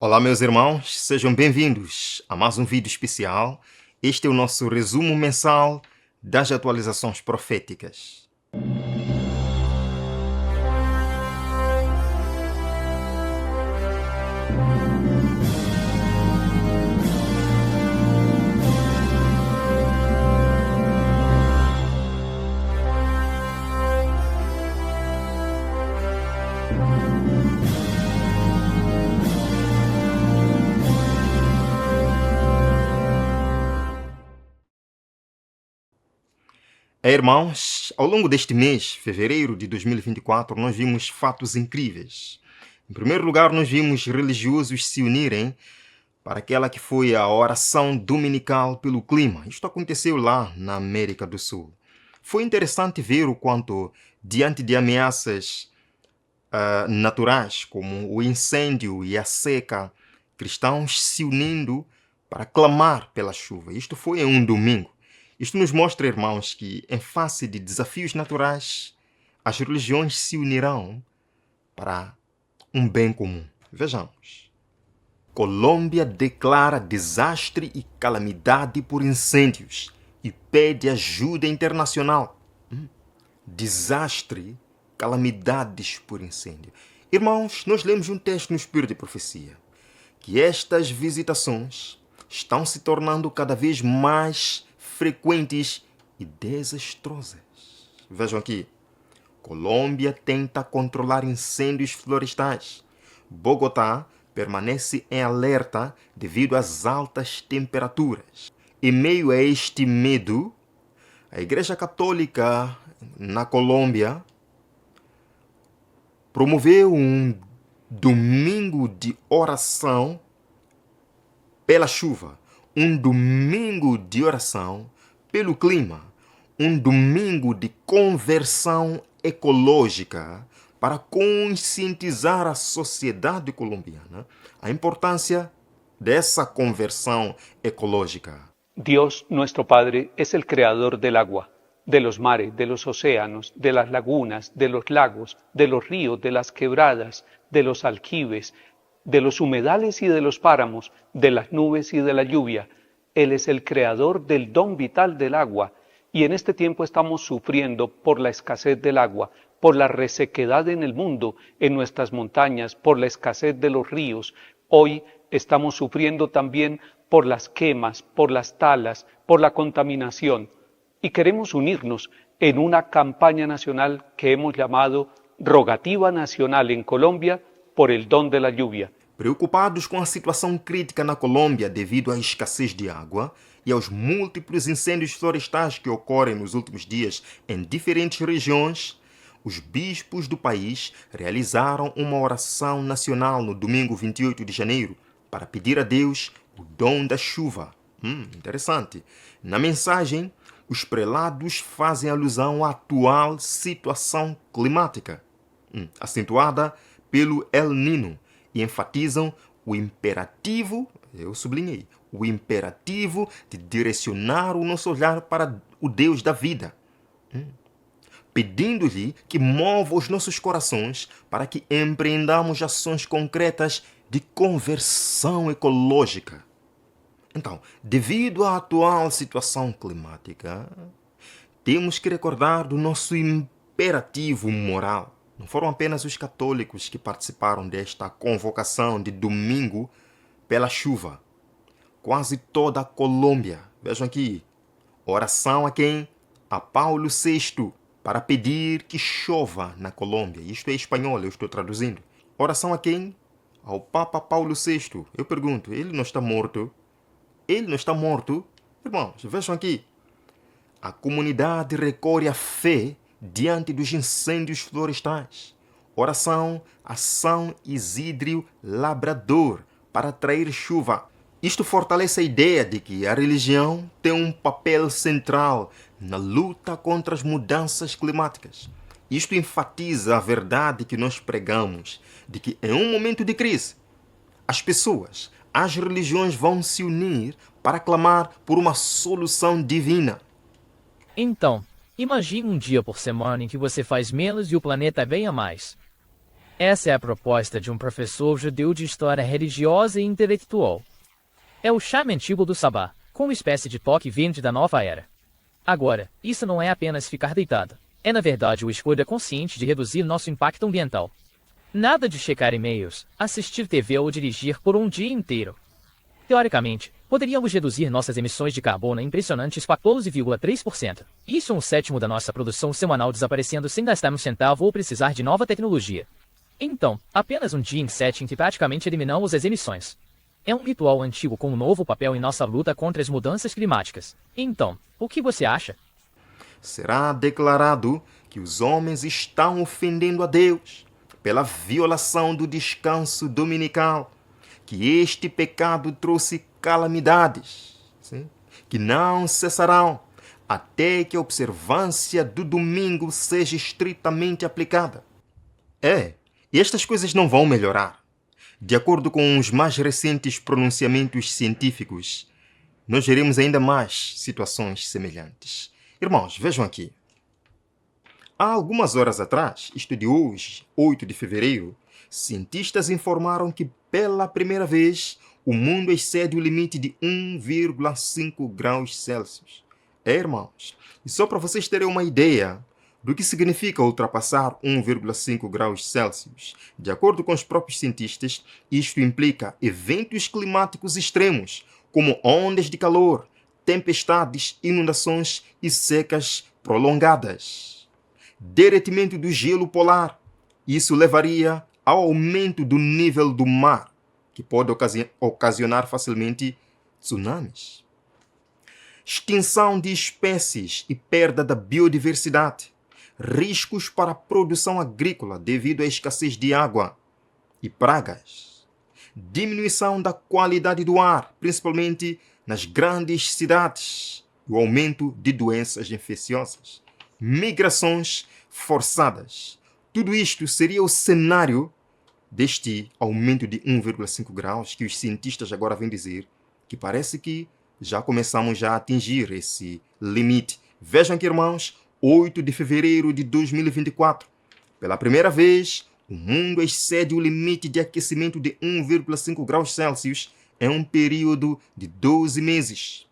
Olá, meus irmãos, sejam bem-vindos a mais um vídeo especial. Este é o nosso resumo mensal das atualizações proféticas. Irmãos, ao longo deste mês, fevereiro de 2024, nós vimos fatos incríveis. Em primeiro lugar, nós vimos religiosos se unirem para aquela que foi a oração dominical pelo clima. Isto aconteceu lá na América do Sul. Foi interessante ver o quanto, diante de ameaças naturais, como o incêndio e a seca, cristãos se unindo para clamar pela chuva. Isto foi em um domingo. Isto nos mostra, irmãos, que em face de desafios naturais, as religiões se unirão para um bem comum. Vejamos. Colômbia declara desastre e calamidade por incêndios e pede ajuda internacional. Desastre, calamidades por incêndio. Irmãos, nós lemos um texto no Espírito de Profecia que estas visitações estão se tornando cada vez mais frequentes e desastrosas. Vejam aqui. Colômbia tenta controlar incêndios florestais. Bogotá permanece em alerta devido às altas temperaturas. Em meio a este medo, a Igreja Católica na Colômbia promoveu um domingo de oração pela chuva, um domingo de oração pelo clima, um domingo de conversão ecológica para conscientizar a sociedade colombiana a importância dessa conversão ecológica. Dios nuestro Padre es el creador del agua, de los mares, de los océanos, de las lagunas, de los lagos, de los ríos, de las quebradas, de los aljibes, de los humedales y de los páramos, de las nubes y de la lluvia. Él es el creador del don vital del agua, y en este tiempo estamos sufriendo por la escasez del agua, por la resequedad en el mundo, en nuestras montañas, por la escasez de los ríos. Hoy estamos sufriendo también por las quemas, por las talas, por la contaminación. Y queremos unirnos en una campaña nacional que hemos llamado Rogativa Nacional en Colombia por el don de la lluvia. Preocupados com a situação crítica na Colômbia devido à escassez de água e aos múltiplos incêndios florestais que ocorrem nos últimos dias em diferentes regiões, os bispos do país realizaram uma oração nacional no domingo 28 de janeiro para pedir a Deus o dom da chuva. Interessante. Na mensagem, os prelados fazem alusão à atual situação climática, acentuada pelo El Niño, e enfatizam o imperativo, eu sublinhei, o imperativo de direcionar o nosso olhar para o Deus da vida, pedindo-lhe que mova os nossos corações para que empreendamos ações concretas de conversão ecológica. Então, devido à atual situação climática, temos que recordar do nosso imperativo moral. Não foram apenas os católicos que participaram desta convocação de domingo pela chuva. Quase toda a Colômbia. Vejam aqui. Oração a quem? A Paulo VI, para pedir que chova na Colômbia. Isto é espanhol, eu estou traduzindo. Oração a quem? Ao Papa Paulo VI. Eu pergunto, ele não está morto? Ele não está morto? Irmãos, vejam aqui. A comunidade recorre à fé diante dos incêndios florestais. Oração a São Isidro Labrador para atrair chuva. Isto fortalece a ideia de que a religião tem um papel central na luta contra as mudanças climáticas. Isto enfatiza a verdade que nós pregamos, de que em um momento de crise, as pessoas, as religiões vão se unir para clamar por uma solução divina. Então, imagine um dia por semana em que você faz menos e o planeta ganha mais. Essa é a proposta de um professor judeu de história religiosa e intelectual. É o chá antigo do Sabá, com uma espécie de toque verde da nova era. Agora, isso não é apenas ficar deitado. É na verdade uma escolha consciente de reduzir nosso impacto ambiental. Nada de checar e-mails, assistir TV ou dirigir por um dia inteiro. Teoricamente, poderíamos reduzir nossas emissões de carbono a impressionantes 14,3%. Isso é um sétimo da nossa produção semanal desaparecendo sem gastar um centavo ou precisar de nova tecnologia. Então, apenas um dia em 7 em que praticamente eliminamos as emissões. É um ritual antigo com um novo papel em nossa luta contra as mudanças climáticas. Então, o que você acha? Será declarado que os homens estão ofendendo a Deus pela violação do descanso dominical, que este pecado trouxe calamidades, sim, que não cessarão até que a observância do domingo seja estritamente aplicada. E estas coisas não vão melhorar. De acordo com os mais recentes pronunciamentos científicos, nós veremos ainda mais situações semelhantes. Irmãos, vejam aqui. Há algumas horas atrás, isto de hoje, 8 de fevereiro, cientistas informaram que pela primeira vez o mundo excede o limite de 1,5 graus Celsius. Irmãos, e só para vocês terem uma ideia do que significa ultrapassar 1,5 graus Celsius, de acordo com os próprios cientistas, isto implica eventos climáticos extremos, como ondas de calor, tempestades, inundações e secas prolongadas. Derretimento do gelo polar. Isso levaria ao aumento do nível do mar, que pode ocasionar facilmente tsunamis. Extinção de espécies e perda da biodiversidade. Riscos para a produção agrícola devido à escassez de água e pragas. Diminuição da qualidade do ar, principalmente nas grandes cidades. O aumento de doenças infecciosas. Migrações forçadas. Tudo isto seria o cenário deste aumento de 1,5 graus que os cientistas agora vêm dizer que parece que já começamos a atingir esse limite. Vejam aqui, irmãos, 8 de fevereiro de 2024. Pela primeira vez, o mundo excede o limite de aquecimento de 1,5 graus Celsius em um período de 12 meses.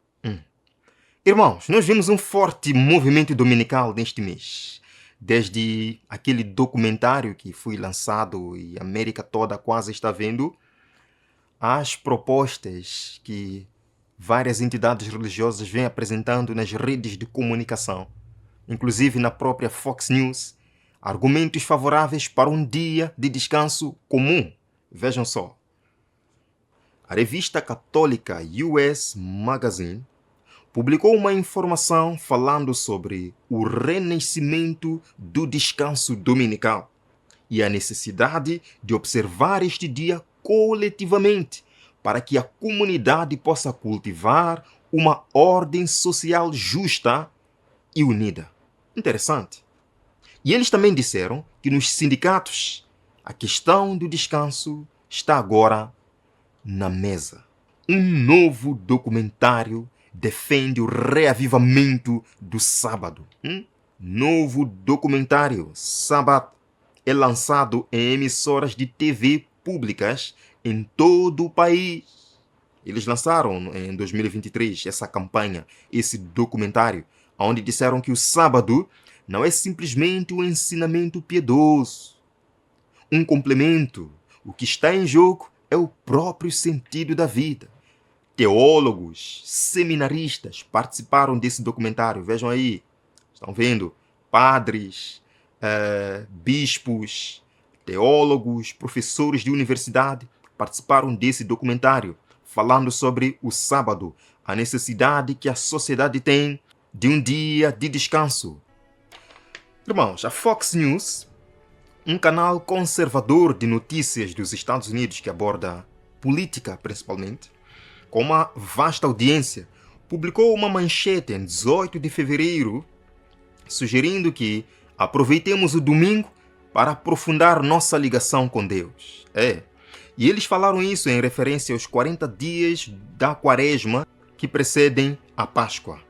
Irmãos, nós vimos um forte movimento dominical neste mês. Desde aquele documentário que foi lançado e a América toda quase está vendo, as propostas que várias entidades religiosas vêm apresentando nas redes de comunicação, inclusive na própria Fox News, argumentos favoráveis para um dia de descanso comum. Vejam só. A revista católica US Magazine publicou uma informação falando sobre o renascimento do descanso dominical e a necessidade de observar este dia coletivamente para que a comunidade possa cultivar uma ordem social justa e unida. Interessante. E eles também disseram que nos sindicatos a questão do descanso está agora na mesa. Um novo documentário defende o reavivamento do sábado. Novo documentário Sabbath é lançado em emissoras de TV públicas em todo o país. Eles lançaram em 2023 essa campanha, esse documentário, onde disseram que o sábado não é simplesmente um ensinamento piedoso, um complemento. O que está em jogo é o próprio sentido da vida. Teólogos, seminaristas participaram desse documentário. Vejam aí, estão vendo? Padres, bispos, teólogos, professores de universidade participaram desse documentário, falando sobre o sábado, a necessidade que a sociedade tem de um dia de descanso. Irmãos, a Fox News, um canal conservador de notícias dos Estados Unidos que aborda política principalmente, com uma vasta audiência, publicou uma manchete em 18 de fevereiro sugerindo que aproveitemos o domingo para aprofundar nossa ligação com Deus. E eles falaram isso em referência aos 40 dias da Quaresma que precedem a Páscoa.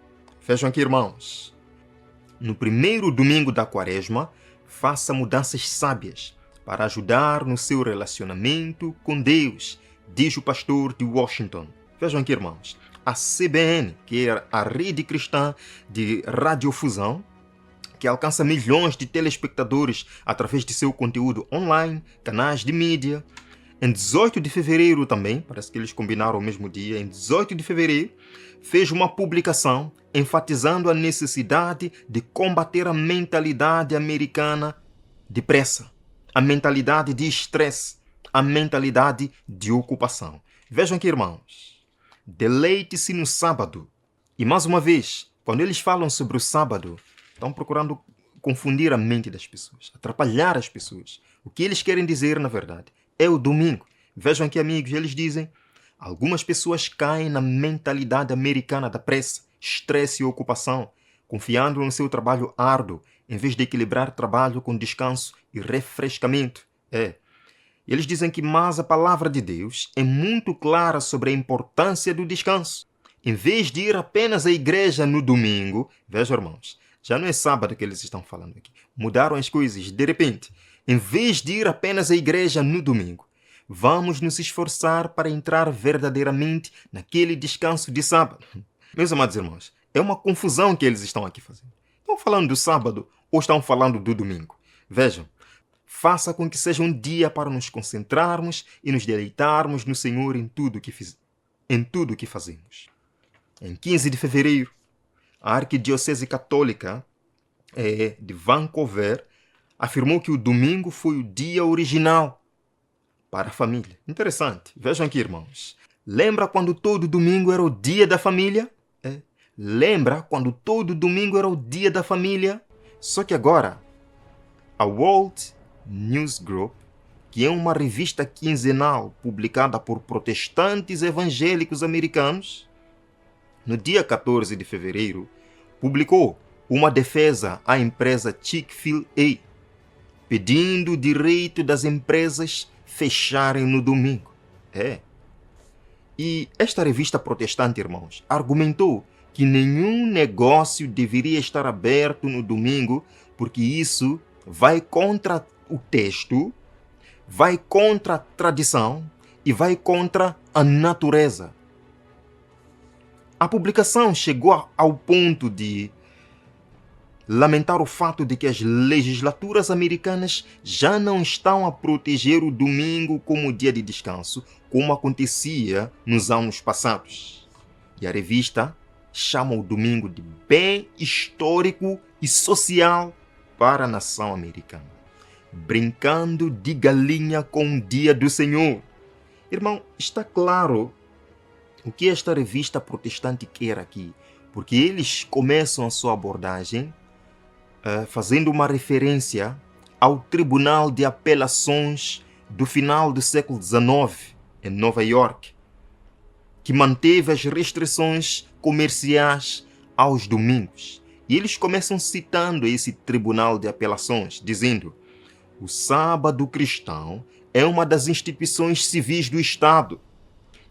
Vejam aqui, irmãos. No primeiro domingo da Quaresma, faça mudanças sábias para ajudar no seu relacionamento com Deus, diz o pastor de Washington. Vejam aqui, irmãos, a CBN, que é a rede cristã de radiodifusão, que alcança milhões de telespectadores através de seu conteúdo online, canais de mídia. Em 18 de fevereiro também, parece que eles combinaram o mesmo dia, em 18 de fevereiro, fez uma publicação enfatizando a necessidade de combater a mentalidade americana de pressa, a mentalidade de estresse, a mentalidade de ocupação. Vejam aqui, irmãos, deleite-se no sábado. E mais uma vez, quando eles falam sobre o sábado, estão procurando confundir a mente das pessoas, atrapalhar as pessoas. O que eles querem dizer, na verdade, é o domingo. Vejam aqui, amigos, eles dizem: algumas pessoas caem na mentalidade americana da pressa, estresse e ocupação, confiando no seu trabalho árduo, em vez de equilibrar trabalho com descanso e refrescamento. Eles dizem que mas a palavra de Deus é muito clara sobre a importância do descanso. Em vez de ir apenas à igreja no domingo, vejam, irmãos, já não é sábado que eles estão falando aqui. Mudaram as coisas de repente. Em vez de ir apenas à igreja no domingo, vamos nos esforçar para entrar verdadeiramente naquele descanso de sábado. Meus amados irmãos, é uma confusão que eles estão aqui fazendo. Estão falando do sábado ou estão falando do domingo? Vejam, faça com que seja um dia para nos concentrarmos e nos deleitarmos no Senhor em tudo que fazemos. Em 15 de fevereiro, a Arquidiocese Católica de Vancouver afirmou que o domingo foi o dia original para a família. Interessante. Vejam aqui, irmãos. Lembra quando todo domingo era o dia da família? Lembra quando todo domingo era o dia da família? Só que agora, a World News Group, que é uma revista quinzenal publicada por protestantes evangélicos americanos, no dia 14 de fevereiro, publicou uma defesa à empresa Chick-fil-A, pedindo o direito das empresas fecharem no domingo. E esta revista protestante, irmãos, argumentou que nenhum negócio deveria estar aberto no domingo, porque isso vai contra o texto, vai contra a tradição e vai contra a natureza. A publicação chegou ao ponto de lamentar o fato de que as legislaturas americanas já não estão a proteger o domingo como dia de descanso, como acontecia nos anos passados. E a revista chama o domingo de bem histórico e social para a nação americana, brincando de galinha com o dia do Senhor. Irmão, está claro o que esta revista protestante quer aqui, porque eles começam a sua abordagem fazendo uma referência ao Tribunal de Apelações do final do século XIX, em Nova York, que manteve as restrições comerciais aos domingos. E eles começam citando esse Tribunal de Apelações, dizendo: o sábado cristão é uma das instituições civis do Estado,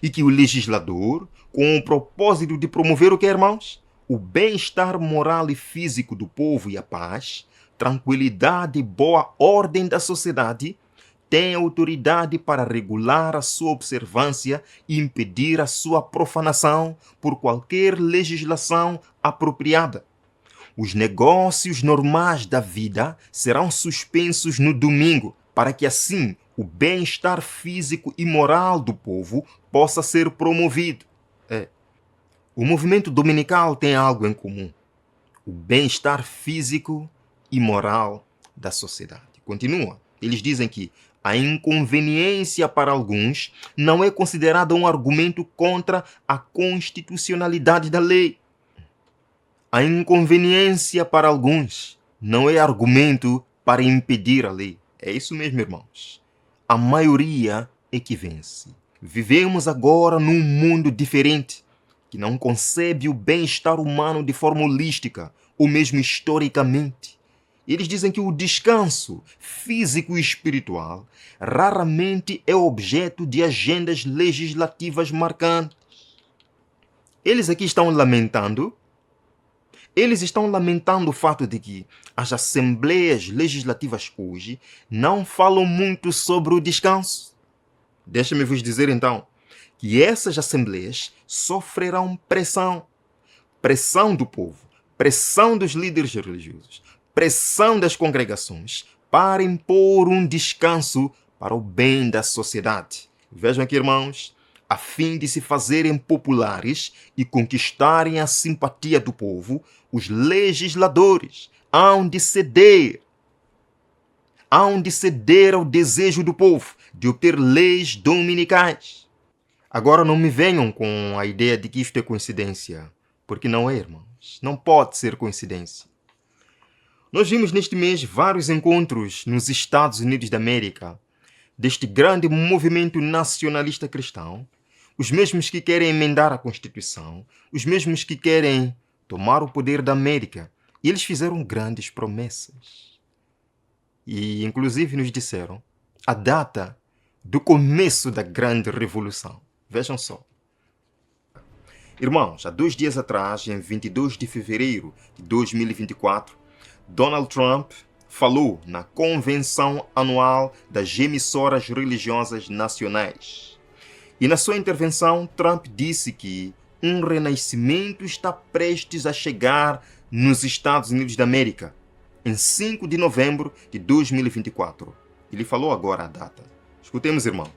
e que o legislador, com o propósito de promover o que, irmãos? O bem-estar moral e físico do povo e a paz, tranquilidade e boa ordem da sociedade, tem autoridade para regular a sua observância e impedir a sua profanação por qualquer legislação apropriada. Os negócios normais da vida serão suspensos no domingo, para que assim o bem-estar físico e moral do povo possa ser promovido. O movimento dominical tem algo em comum: o bem-estar físico e moral da sociedade. Continua. Eles dizem que a inconveniência para alguns não é considerada um argumento contra a constitucionalidade da lei. A inconveniência para alguns não é argumento para impedir a lei. É isso mesmo, irmãos. A maioria é que vence. Vivemos agora num mundo diferente, que não concebe o bem-estar humano de forma holística, ou mesmo historicamente. Eles dizem que o descanso físico e espiritual raramente é objeto de agendas legislativas marcantes. Eles aqui estão lamentando Eles estão lamentando o fato de que as assembleias legislativas hoje não falam muito sobre o descanso. Deixa-me vos dizer então que essas assembleias sofrerão pressão. Pressão do povo, pressão dos líderes religiosos, pressão das congregações para impor um descanso para o bem da sociedade. Vejam aqui, irmãos, a fim de se fazerem populares e conquistarem a simpatia do povo, os legisladores hão de ceder ao desejo do povo de obter leis dominicais. Agora não me venham com a ideia de que isto é coincidência, porque não é, irmãos. Não pode ser coincidência. Nós vimos neste mês vários encontros nos Estados Unidos da América deste grande movimento nacionalista cristão, os mesmos que querem emendar a Constituição, os mesmos que querem tomar o poder da América. E eles fizeram grandes promessas. E, inclusive, nos disseram a data do começo da grande revolução. Vejam só. Irmãos, há 2 dias atrás, em 22 de fevereiro de 2024, Donald Trump falou na convenção anual das emissoras religiosas nacionais. E na sua intervenção, Trump disse que um renascimento está prestes a chegar nos Estados Unidos da América, em 5 de novembro de 2024. Ele falou agora a data. Escutemos, irmãos.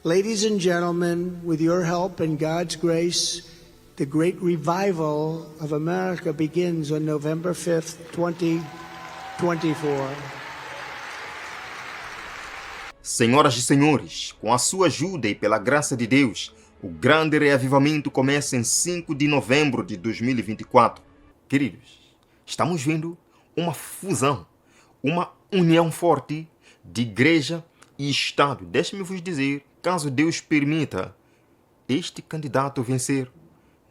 Ladies and gentlemen, with your help and God's grace, the great revival of America begins on November 5th, 2024. Senhoras e senhores, com a sua ajuda e pela graça de Deus, o grande reavivamento começa em 5 de novembro de 2024. Queridos, estamos vendo uma fusão, uma união forte de igreja e Estado. Deixe-me vos dizer, caso Deus permita este candidato vencer,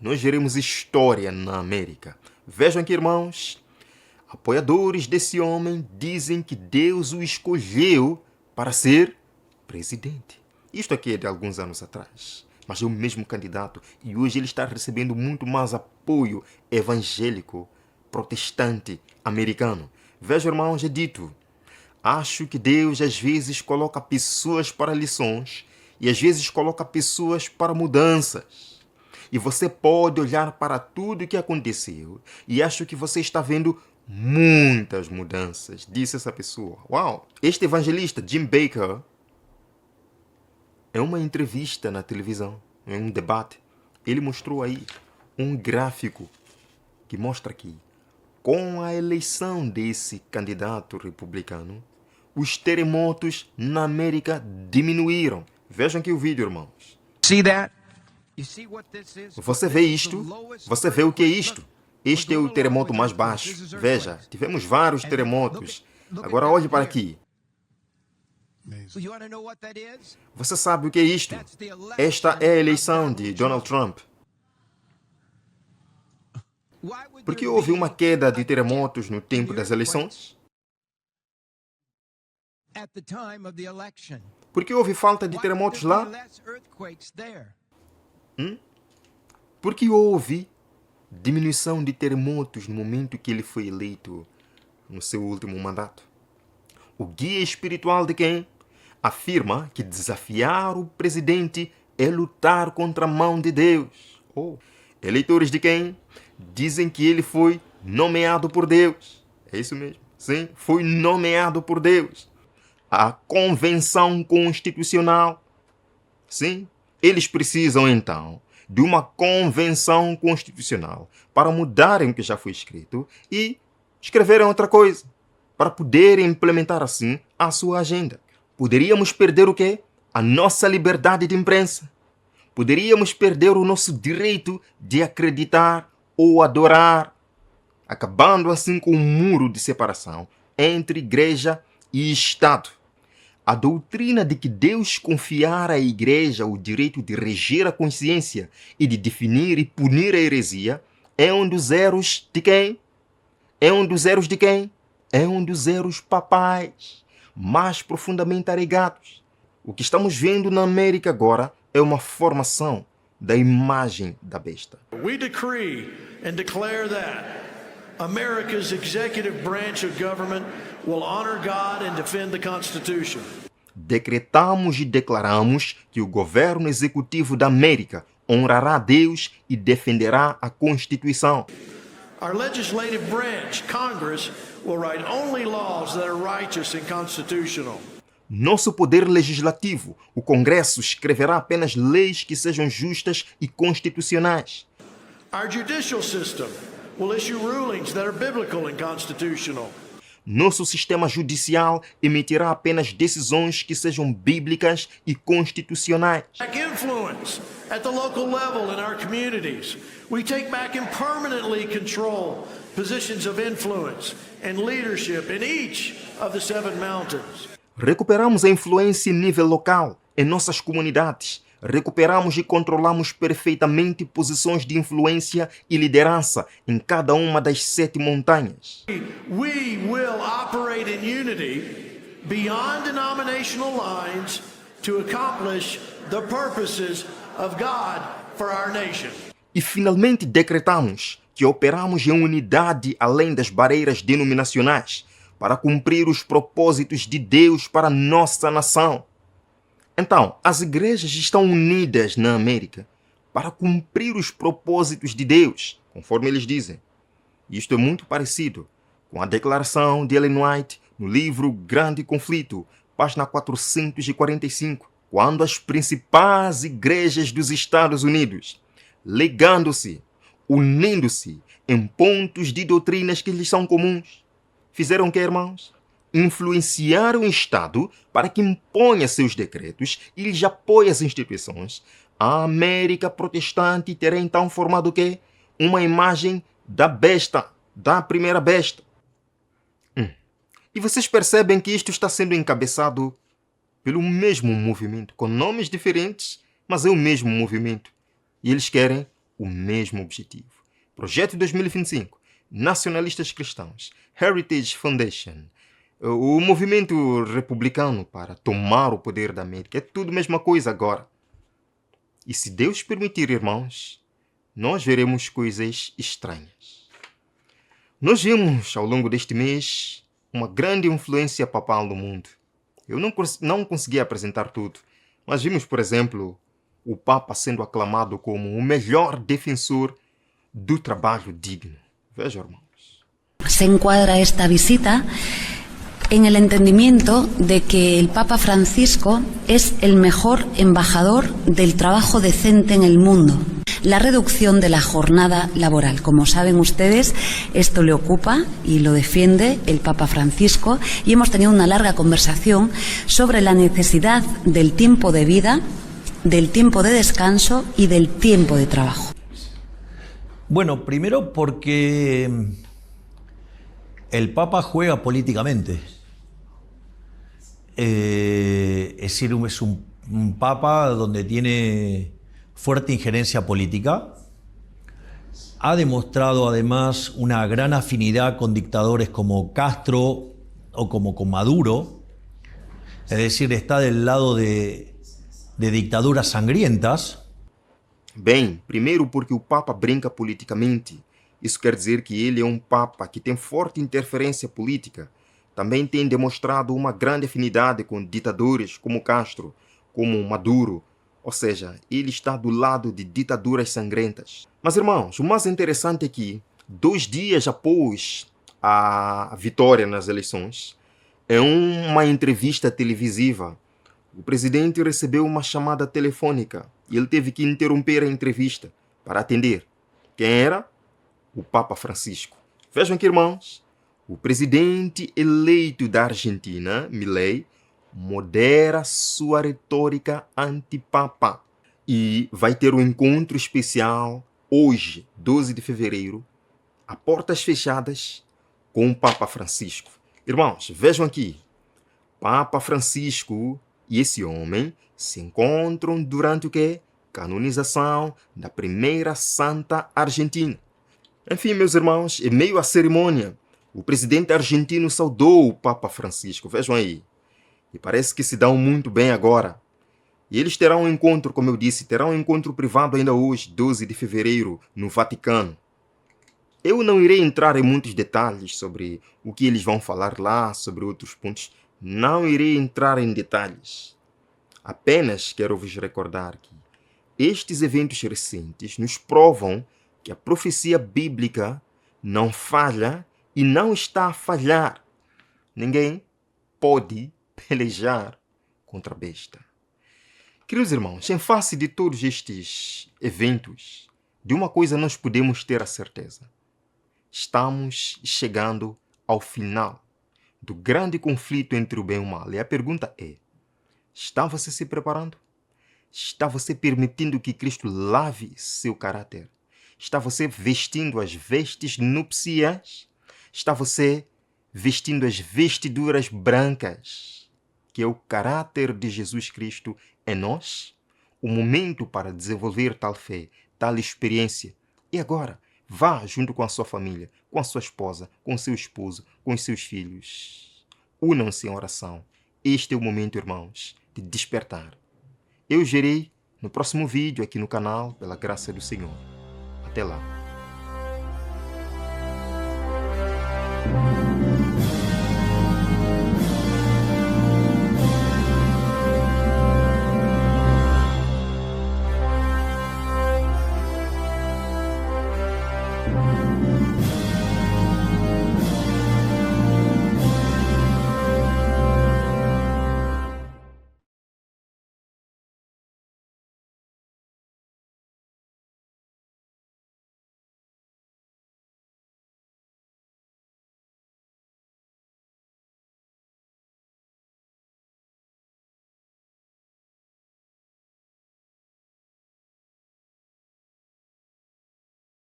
nós veremos história na América. Vejam aqui, irmãos, apoiadores desse homem dizem que Deus o escolheu para ser presidente. Isto aqui é de alguns anos atrás, mas é o mesmo candidato e hoje ele está recebendo muito mais apoio evangélico, protestante, americano. Vejam, irmãos, é dito, acho que Deus às vezes coloca pessoas para lições e às vezes coloca pessoas para mudanças. E você pode olhar para tudo o que aconteceu e acho que você está vendo muitas mudanças, disse essa pessoa. Uau! Este evangelista, Jim Baker, em uma entrevista na televisão, em um debate, ele mostrou aí um gráfico que mostra que, com a eleição desse candidato republicano, os terremotos na América diminuíram. Vejam aqui o vídeo, irmãos. Você vê isto? Você vê o que é isto? Este é o terremoto mais baixo. Veja, tivemos vários terremotos. Agora olhe para aqui. Você sabe o que é isto? Esta é a eleição de Donald Trump. Por que houve uma queda de terremotos no tempo das eleições? Por que houve falta de terremotos lá? Por que houve diminuição de terremotos no momento que ele foi eleito no seu último mandato? O guia espiritual de quem afirma que desafiar o presidente é lutar contra a mão de Deus. Eleitores de quem dizem que ele foi nomeado por Deus. É isso mesmo. Sim, foi nomeado por Deus. A convenção constitucional. Sim, eles precisam então de uma convenção constitucional para mudarem o que já foi escrito e escreverem outra coisa, para poderem implementar assim a sua agenda. Poderíamos perder o quê? A nossa liberdade de imprensa. Poderíamos perder o nosso direito de acreditar ou adorar, acabando assim com um muro de separação entre igreja e Estado. A doutrina de que Deus confiara à igreja o direito de reger a consciência e de definir e punir a heresia é um dos erros de quem? É um dos erros de quem? É um dos erros papais, mais profundamente arraigados. O que estamos vendo na América agora é uma formação da imagem da besta. We decree and declare that America's executive branch of government will honor God and defend the Constitution. Decretamos e declaramos que o governo executivo da América honrará Deus e defenderá a Constituição. Our legislative branch, Congress, will write only laws that are righteous and constitutional. Nosso poder legislativo, o Congresso, escreverá apenas leis que sejam justas e constitucionais. Our judicial system will issue rulings that are biblical and constitutional. Nosso sistema judicial emitirá apenas decisões que sejam bíblicas e constitucionais. Back influence at the local level in our communities. We take back and permanently control positions of influence and leadership in each of the 7 mountains. Recuperamos a influência em nível local, em nossas comunidades. Recuperamos e controlamos perfeitamente posições de influência e liderança em cada uma das 7 montanhas. We will operate in unity beyond denominational lines to accomplish the purposes of God for our nation. E finalmente decretamos que operamos em unidade além das barreiras denominacionais para cumprir os propósitos de Deus para nossa nação. Então, as igrejas estão unidas na América para cumprir os propósitos de Deus, conforme eles dizem. Isto é muito parecido com a declaração de Ellen White no livro Grande Conflito, página 445, quando as principais igrejas dos Estados Unidos, ligando-se, unindo-se em pontos de doutrinas que lhes são comuns, fizeram o que, irmãos? Influenciaram o Estado para que imponha seus decretos e lhes apoie as instituições. A América protestante terá então formado o quê? Uma imagem da besta, da primeira besta. E vocês percebem que isto está sendo encabeçado pelo mesmo movimento, com nomes diferentes, mas é o mesmo movimento. E eles querem o mesmo objetivo. Projeto 2025, Nacionalistas Cristãos, Heritage Foundation, o movimento republicano para tomar o poder da América. É tudo a mesma coisa agora. E se Deus permitir, irmãos, nós veremos coisas estranhas. Nós vimos ao longo deste mês uma grande influência papal no mundo. Eu não consegui apresentar tudo, mas vimos, por exemplo, o Papa sendo aclamado como o melhor defensor do trabalho digno. Veja, irmãos. Se encuadra esta visita en el entendimiento de que el Papa Francisco es el mejor embajador del trabajo decente en el mundo. La reducción de la jornada laboral. Como saben ustedes, esto le ocupa y lo defiende el Papa Francisco y hemos tenido una larga conversación sobre la necesidad del tiempo de vida, del tiempo de descanso y del tiempo de trabajo. Bueno, primero porque el Papa juega políticamente. Es decir, es un Papa donde tiene fuerte injerencia política. Ha demostrado además una gran afinidad con dictadores como Castro o como con Maduro. Es decir, está del lado de dictaduras sangrientas. Bem, primeiro porque o Papa brinca politicamente. Isso quer dizer que ele é um Papa que tem forte interferência política. Também tem demonstrado uma grande afinidade com ditadores como Castro, como Maduro. Ou seja, ele está do lado de ditaduras sangrentas. Mas, irmãos, o mais interessante é que, 2 dias após a vitória nas eleições, em uma entrevista televisiva, o presidente recebeu uma chamada telefônica e ele teve que interromper a entrevista para atender. Quem era? O Papa Francisco. Vejam aqui, irmãos, o presidente eleito da Argentina, Milei, modera sua retórica antipapa e vai ter um encontro especial hoje, 12 de fevereiro, a portas fechadas, com o Papa Francisco. Irmãos, vejam aqui, Papa Francisco e esse homem se encontram durante o quê? Canonização da primeira santa argentina. Enfim, meus irmãos, em meio à cerimônia, o presidente argentino saudou o Papa Francisco. Vejam aí. E parece que se dão muito bem agora. E eles terão um encontro, como eu disse, terão um encontro privado ainda hoje, 12 de fevereiro, no Vaticano. Eu não irei entrar em muitos detalhes sobre o que eles vão falar lá, sobre outros pontos. Não irei entrar em detalhes. Apenas quero vos recordar que estes eventos recentes nos provam que a profecia bíblica não falha e não está a falhar. Ninguém pode pelejar contra a besta. Queridos irmãos, em face de todos estes eventos, de uma coisa nós podemos ter a certeza. Estamos chegando ao final do grande conflito entre o bem e o mal. E a pergunta é, está você se preparando? Está você permitindo que Cristo lave seu caráter? Está você vestindo as vestes nupciais? Está você vestindo as vestiduras brancas, que é o caráter de Jesus Cristo em nós? O momento para desenvolver tal fé, tal experiência. E agora, vá junto com a sua família, com a sua esposa, com seu esposo, com os seus filhos. Unam-se em oração. Este é o momento, irmãos, de despertar. Eu gerei no próximo vídeo aqui no canal, pela graça do Senhor. Até lá.